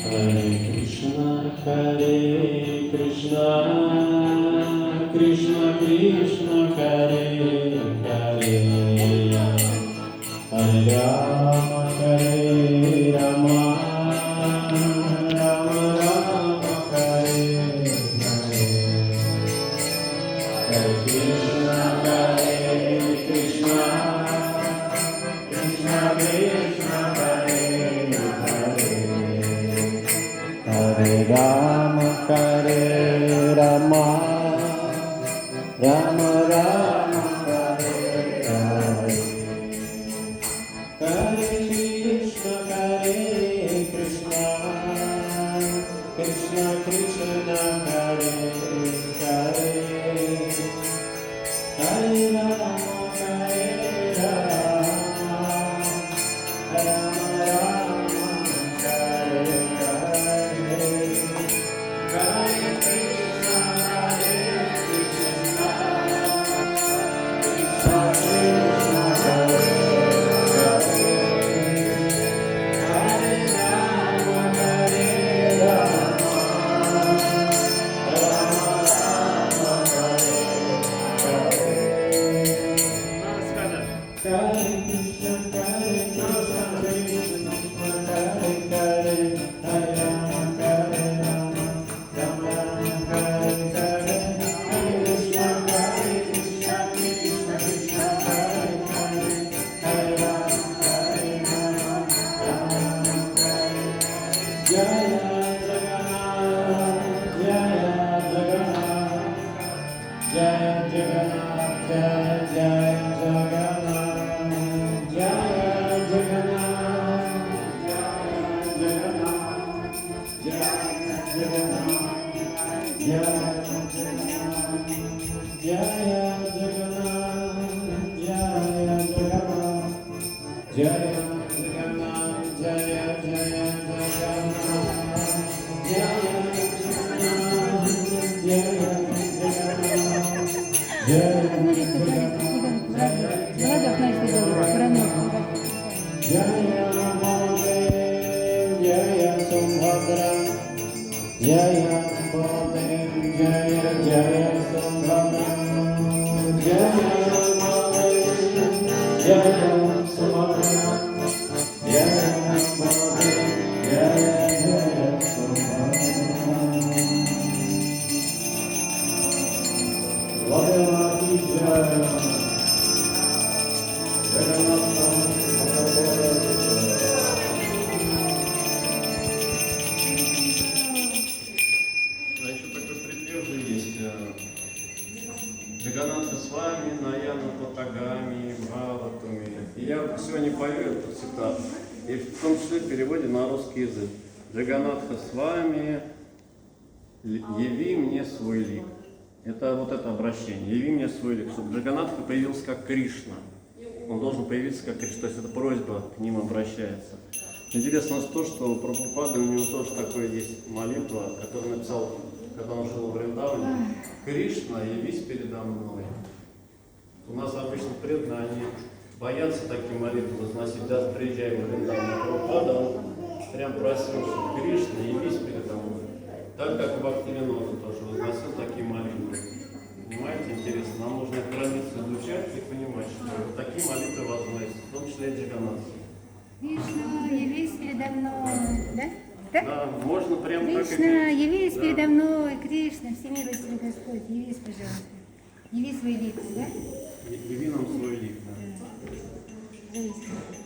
Hare Krishna, Krishna Krishna, Hare Hare, Hare Rama, Hare Rama, Rama Rama, Hare Hare, Hare Krishna, Hare Krishna, Krishna Krishna, Hare Hare, Hare Rama, Hare Rama, Rama Rama, Hare Hare, Hare Krishna, Hare Krishna, Krishna Krishna, Hare Hare, Hare Rama, Hare Rama, Rama Rama, Hare Hare, Hare Krishna, Hare Krishna, Krishna Krishna, Hare Hare, Hare Rama, Hare Rama, Rama Rama, Hare Hare. Hare Krishna, Hare Krishna, Krishna Krishna, Hare Hare, Hare Rama, Hare Rama, Rama Rama, Hare Hare, Hare Krishna, Hare Krishna, Krishna Krishna, Hare Hare, Hare Rama, Hare Rama, Rama Rama, Hare Jaya Jagannath, Jaya Jagannath, Jaya Jagannath, Jaya Jaya Jagannath, Jaya Jagannath, Jaya Jagannath, Jaya Jagannath, Jaya Jagannath, Jaya Jagannath, Jaya Jagannath, Jaya Jagannath, Jaya Jaya Jagannath, Jaya Jagannath, Jaya Jagannath, Jaya Jaya Baladev, Jaya Subhadra, Jaya Baladev, Jaya Jaya Subhadra, Jaya Baladev, Jaya Subhadra, Jaya Baladev, Jaya Jaya Subhadra. Vajrayati Jaya. А еще такой припев же есть. Джаганатха с вами, Наяна Патагами, Бхаватами. И я сегодня пою эту цитату. И в том числе в переводе на русский язык. Джаганатха с вами, яви мне свой лик. Это вот это обращение. Яви мне свой лик. Чтобы Джаганатха появился как Кришна. Он должен появиться как Кришна. То есть это просьба к ним обращается. Интересно то, что у Прабхупады у него тоже такое есть молитва, которую написал, когда он жил в Вриндаване. Кришна, явись передо мной. У нас обычно преданные, они боятся такие молитвы возносить. Даже приезжая в Вриндаван, Прабхупада, он прям просил, что Кришна, явись передо мной. Так как и Бхактивинода тоже возносил такие молитвы. Понимаете, интересно, нам нужно границы изучать и понимать, что вот такие молитвы возносятся, в том числе и Джаганнатха. Кришна, явись передо мной, да? Так? Да, можно прям Кришна, явись да. передо мной, Кришна, всемилостивый Господь, явись, пожалуйста. Яви свой лик, да? Яви нам свой лик, да. Зависит.